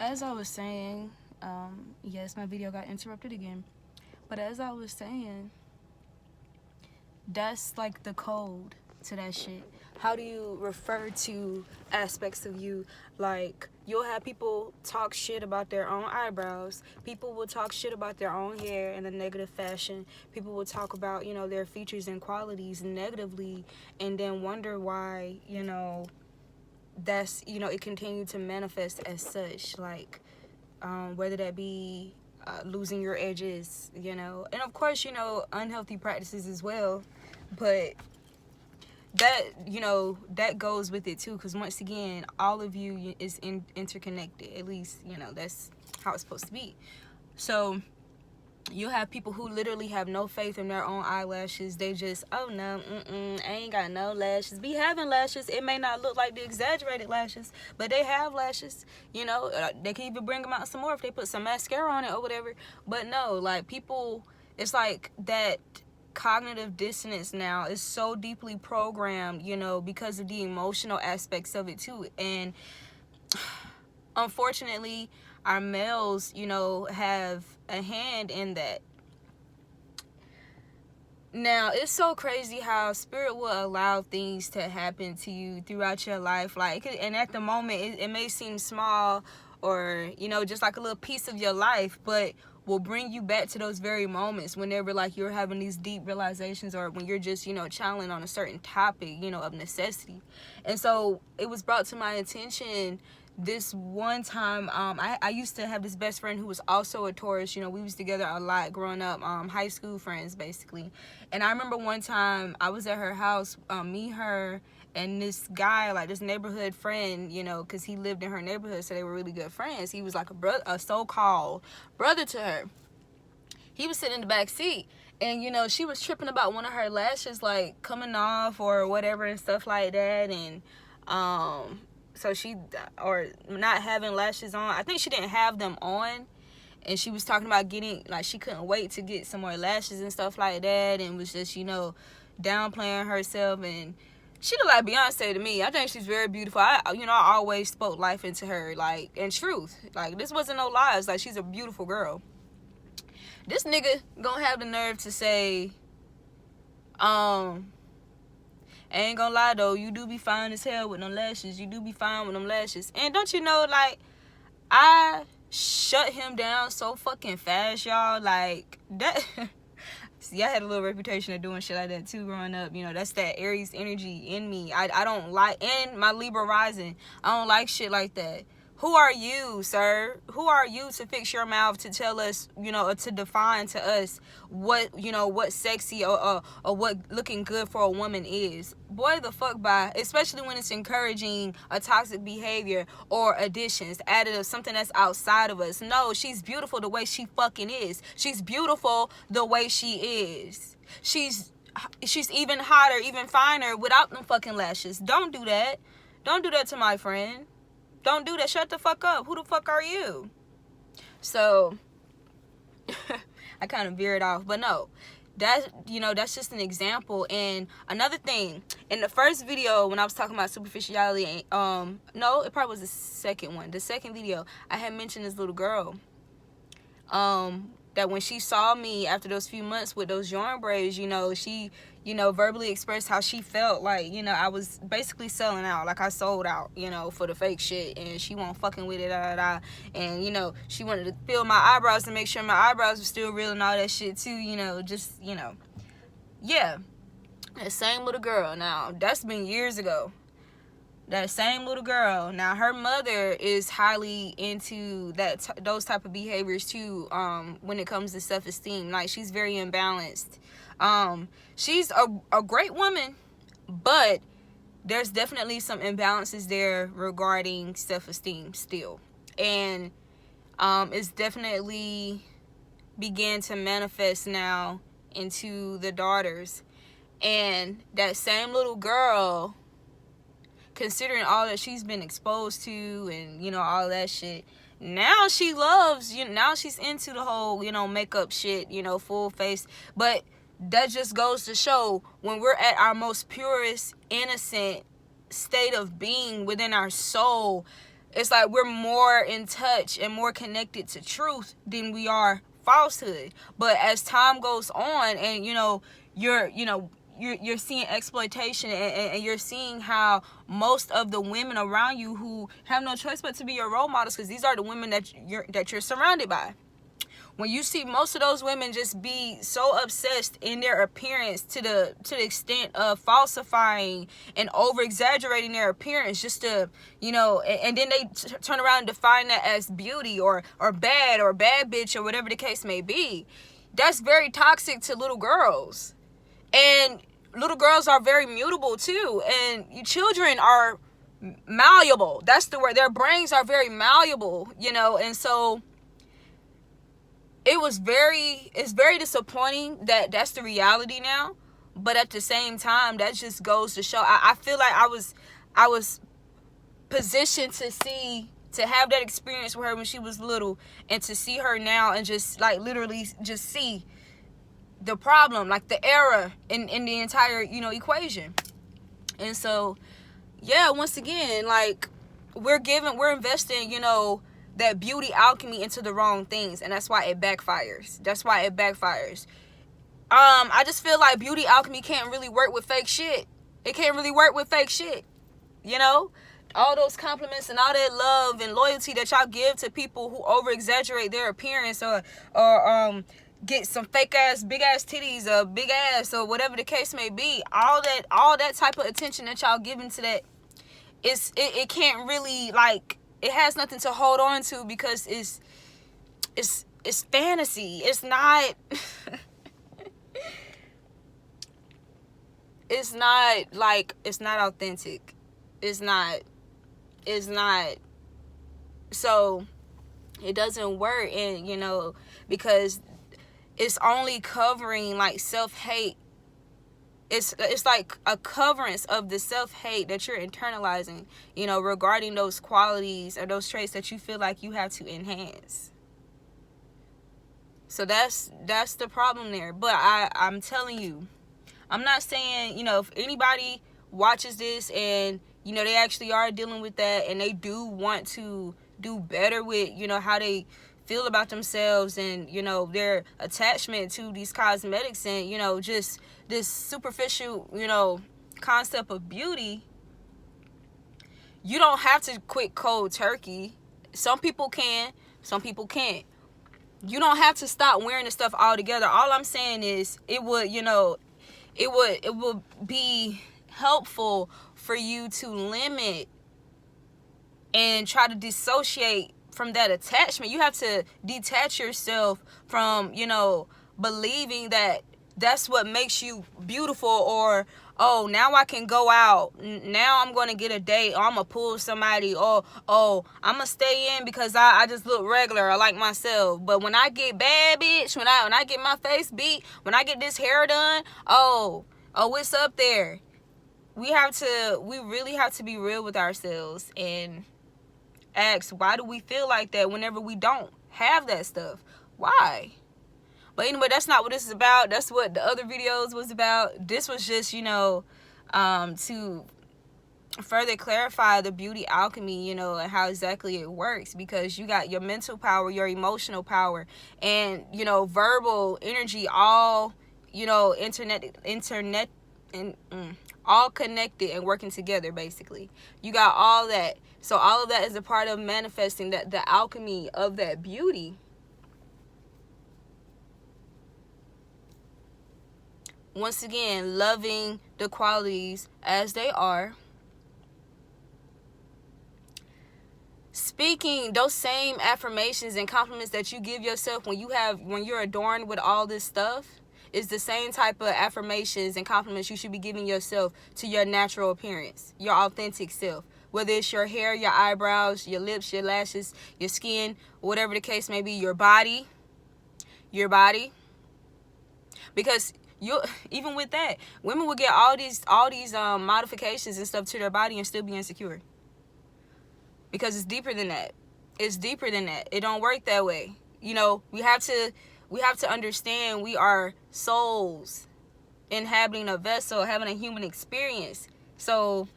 as I was saying, yes, my video got interrupted again. But as I was saying, that's like the code to that shit. How do you refer to aspects of you? Like, you'll have people talk shit about their own eyebrows. People will talk shit about their own hair in a negative fashion. People will talk about, their features and qualities negatively, and then wonder why, that's, it continued to manifest as such. Like, whether that be losing your edges, and of course, unhealthy practices as well. But that, that goes with it too, because once again, all of you is interconnected. At least, that's how it's supposed to be. So you have people who literally have no faith in their own eyelashes. They just, oh no, I ain't got no lashes. Be having lashes. It may not look like the exaggerated lashes, but they have lashes. They can even bring them out some more if they put some mascara on it or whatever. But no, like, people, it's like that cognitive dissonance now is so deeply programmed, because of the emotional aspects of it too. And unfortunately, our males, have a hand in that. Now, it's so crazy how spirit will allow things to happen to you throughout your life. Like, and at the moment, it may seem small, or, just like a little piece of your life, but will bring you back to those very moments whenever, like, you're having these deep realizations, or when you're just, channeling on a certain topic, of necessity. And so it was brought to my attention this one time. I used to have this best friend who was also a Taurus. We was together a lot growing up, high school friends basically. And I remember one time I was at her house, me, her, and this guy, like this neighborhood friend, because he lived in her neighborhood, so they were really good friends. He was like a so-called brother to her. He was sitting in the back seat, and she was tripping about one of her lashes, like, coming off or whatever and stuff like that. And so she, or not having lashes on, I think she didn't have them on, and she was talking about getting, like, she couldn't wait to get some more lashes and stuff like that, and was just, downplaying herself. And she looked like Beyonce to me. I think she's very beautiful. I always spoke life into her, like, and truth. Like, this wasn't no lies. Like, she's a beautiful girl. This nigga gonna have the nerve to say, I ain't gonna lie though, you do be fine as hell with them lashes. You do be fine with them lashes. And don't you know, like, I shut him down so fucking fast, y'all. Like, that... See, I had a little reputation of doing shit like that too growing up. That's that Aries energy in me. I don't like, and my Libra rising, I don't like shit like that. Who are you, sir? Who are you to fix your mouth to tell us, or to define to us what, what sexy or what looking good for a woman is? Boy, the fuck bye. Especially when it's encouraging a toxic behavior or additions, additives, something that's outside of us. No, she's beautiful the way she fucking is. She's beautiful the way she is. She's even hotter, even finer without them fucking lashes. Don't do that. Don't do that to my friend. Don't do that. Shut the fuck up. Who the fuck are you? So, I kind of veered off. But no, that's just an example. And another thing, in the first video, when I was talking about superficiality, no, it probably was the second one. The second video, I had mentioned this little girl. That when she saw me after those few months with those yarn braids, she, verbally expressed how she felt like, I was basically selling out. Like, I sold out, for the fake shit, and she won't fucking with it, and, she wanted to feel my eyebrows to make sure my eyebrows were still real and all that shit too, yeah. That same little girl. Now, that's been years ago. That same little girl, now her mother is highly into those type of behaviors too, when it comes to self-esteem. Like, she's very imbalanced. She's a great woman, but there's definitely some imbalances there regarding self-esteem still. And it's definitely began to manifest now into the daughters. And that same little girl, considering all that she's been exposed to and, all that shit, now she loves, now she's into the whole, makeup shit, full face. But that just goes to show, when we're at our most purest, innocent state of being within our soul, It's like we're more in touch and more connected to truth than we are falsehood. But as time goes on, and you're seeing exploitation, and you're seeing how most of the women around you who have no choice but to be your role models, because these are the women that you're surrounded by. When you see most of those women just be so obsessed in their appearance to the extent of falsifying and over exaggerating their appearance just to, and then they turn around and define that as beauty or bad bitch or whatever the case may be. That's very toxic to little girls. And little girls are very mutable too. And children are malleable. That's the word. Their brains are very malleable, and so it's very disappointing that that's the reality now. But at the same time, that just goes to show, I feel like I was positioned to have that experience with her when she was little, and to see her now and just like literally just see the problem, like the error in the entire equation. And so yeah, once again, like we're investing that beauty alchemy into the wrong things, and that's why it backfires. I just feel like beauty alchemy can't really work with fake shit. It can't really work with fake shit. All those compliments and all that love and loyalty that y'all give to people who over exaggerate their appearance or get some fake ass big ass titties or big ass or whatever the case may be, all that type of attention that y'all giving to that, it can't really, like, it has nothing to hold on to, because it's fantasy. It's not it's not authentic. It's not so it doesn't work. And because it's only covering like self-hate. It's like a coverance of the self-hate that you're internalizing, regarding those qualities or those traits that you feel like you have to enhance. So that's the problem there. But I'm telling you, I'm not saying, if anybody watches this and, they actually are dealing with that, and they do want to do better with, how they feel about themselves and, their attachment to these cosmetics and, just this superficial, concept of beauty, you don't have to quit cold turkey. Some people can, some people can't. You don't have to stop wearing the stuff altogether. All I'm saying is it would be helpful for you to limit and try to dissociate from that attachment. You have to detach yourself from, believing that that's what makes you beautiful, or, oh, now I can go out, now I'm going to get a date, or I'm going to pull somebody, or, oh, I'm going to stay in because I just look regular, I like myself. But when I get bad, bitch, when I get my face beat, when I get this hair done, oh, it's up there. We really have to be real with ourselves and ask, why do we feel like that whenever we don't have that stuff? Why? But anyway, that's not what this is about. That's what the other videos was about. This was just, to further clarify the beauty alchemy, and how exactly it works. Because you got your mental power, your emotional power, and, verbal energy, all, internet, and all connected and working together, basically. You got all that. So all of that is a part of manifesting the alchemy of that beauty. Once again, loving the qualities as they are. Speaking those same affirmations and compliments that you give yourself when you're adorned with all this stuff is the same type of affirmations and compliments you should be giving yourself to your natural appearance, your authentic self. Whether it's your hair, your eyebrows, your lips, your lashes, your skin, whatever the case may be, your body. Because even with that, women will get all these modifications and stuff to their body and still be insecure. Because it's deeper than that. It don't work that way. We have to understand we are souls inhabiting a vessel, having a human experience. So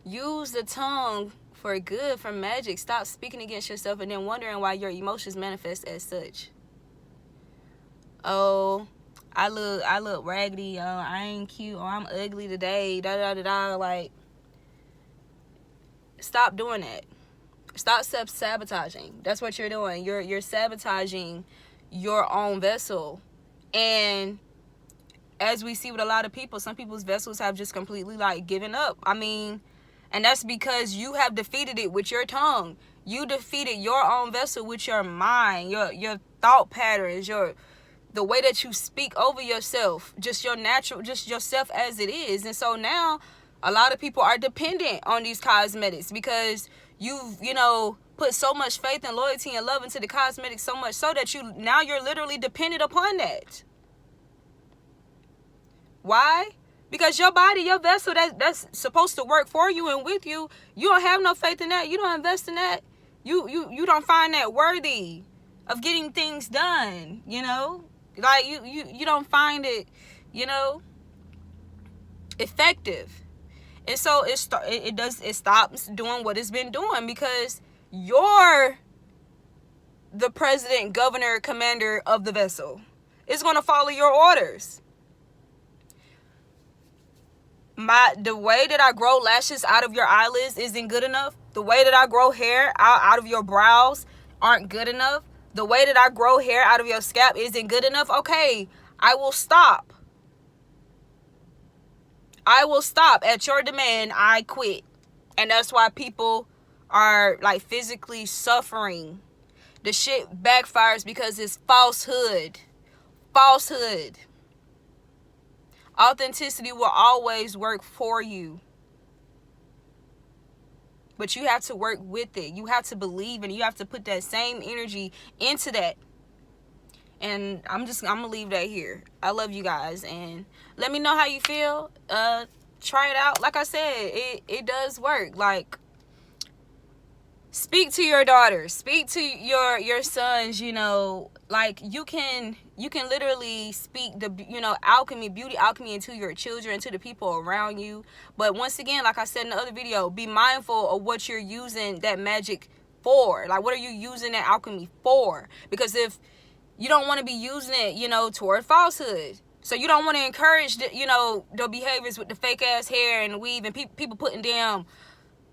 Use the tongue for good, for magic. Stop speaking against yourself and then wondering why your emotions manifest as such. Oh, I look raggedy. Oh, I ain't cute. Oh, I'm ugly today. Da da da da. Like, stop doing that. Stop sabotaging. That's what you're doing. You're sabotaging your own vessel. And as we see with a lot of people, some people's vessels have just completely like given up. I mean, and that's because you have defeated it with your tongue. You defeated your own vessel with your mind, your thought patterns, the way that you speak over yourself, just your natural, just yourself as it is. And so now a lot of people are dependent on these cosmetics because you've, put so much faith and loyalty and love into the cosmetics, so much so that you're literally dependent upon that. Why? Because your body, your vessel that's supposed to work for you and with you, you don't have no faith in that. You don't invest in that. You don't find that worthy of getting things done, Like you don't find it, effective. And so it stops doing what it's been doing because you're the president, governor, commander of the vessel. It's going to follow your orders. The way that I grow lashes out of your eyelids isn't good enough. The way that I grow hair out of your brows aren't good enough. The way that I grow hair out of your scalp isn't good enough. Okay, I will stop. I will stop. At your demand, I quit. And that's why people are like physically suffering. The shit backfires because it's falsehood. Falsehood. Authenticity will always work for you. But you have to work with it. You have to believe and you have to put that same energy into that. And I'm gonna leave that here. I love you guys and let me know how you feel. Try it out. Like I said, it does work. Like, speak to your daughters, speak to your sons, like you can literally speak the beauty alchemy into your children, to the people around you. But once again, like I said in the other video, be mindful of what you're using that magic for. Like, what are you using that alchemy for? Because if you don't want to be using it, toward falsehood. So you don't want to encourage the behaviors with the fake ass hair and weave and people putting down.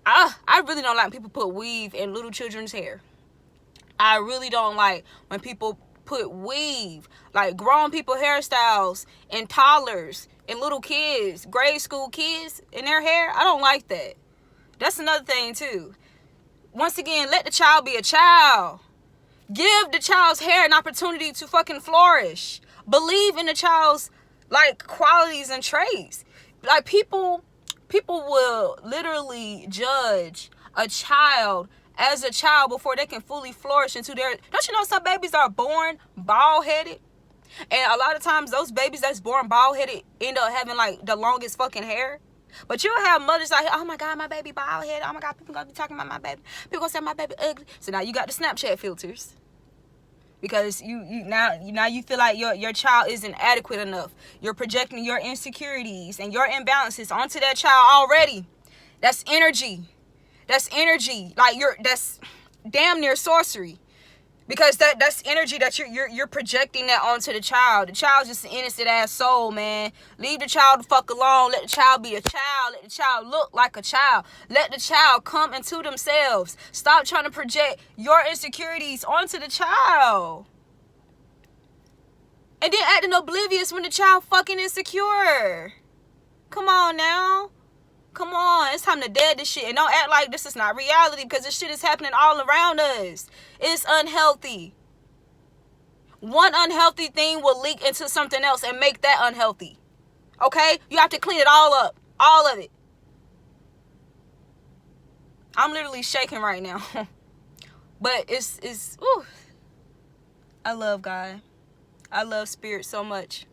I really don't like people put weave in little children's hair. I really don't like when people put weave, like grown people hairstyles and toddlers and little kids, grade school kids in their hair. I don't like that. That's another thing too. Once again, let the child be a child. Give the child's hair an opportunity to fucking flourish. Believe in the child's qualities and traits. Like people will literally judge a child as a child before they can fully flourish into their... Don't you know some babies are born bald-headed? And a lot of times those babies that's born bald-headed end up having the longest fucking hair. But you'll have mothers like, oh my God, my baby bald-headed. Oh my God, people gonna be talking about my baby. People gonna say my baby ugly. So now you got the Snapchat filters. Because now you feel like your child isn't adequate enough. You're projecting your insecurities and your imbalances onto that child already. That's energy. That's energy. That's damn near sorcery. Because that's energy that you're projecting that onto the child. The child's just an innocent ass soul, man. Leave the child the fuck alone. Let the child be a child. Let the child look like a child. Let the child come into themselves. Stop trying to project your insecurities onto the child. And then acting oblivious when the child fucking insecure. Come on now. Come on, it's time to dead this shit. And don't act like this is not reality, because this shit is happening all around us. It's unhealthy. One unhealthy thing will leak into something else and make that unhealthy. Okay? You have to clean it all up. All of it. I'm literally shaking right now. But it's ooh. I love God. I love spirit so much.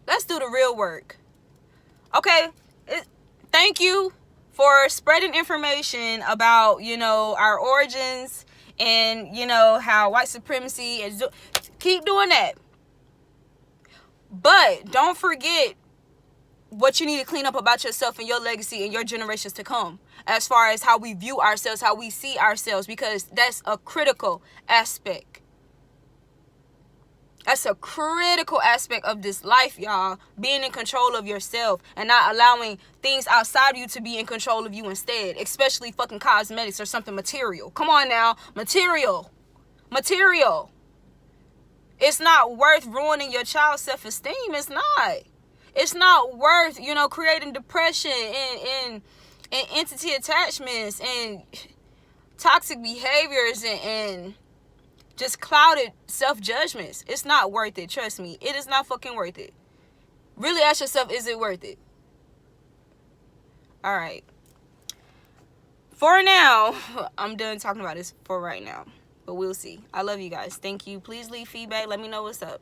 Let's do the real work. Okay, thank you for spreading information about, our origins and, how white supremacy is. Keep doing that. But don't forget what you need to clean up about yourself and your legacy and your generations to come, as far as how we view ourselves, how we see ourselves, because that's a critical aspect. That's a critical aspect of this life, y'all. Being in control of yourself and not allowing things outside of you to be in control of you instead, especially fucking cosmetics or something material. Come on now, material. It's not worth ruining your child's self-esteem. It's not. It's not worth, you know, creating depression and entity attachments and toxic behaviors and just clouded self-judgments. It's not worth it. Trust me. It is not fucking worth it. Really ask yourself, is it worth it? All right. For now, I'm done talking about this for right now. But we'll see. I love you guys. Thank you. Please leave feedback. Let me know what's up.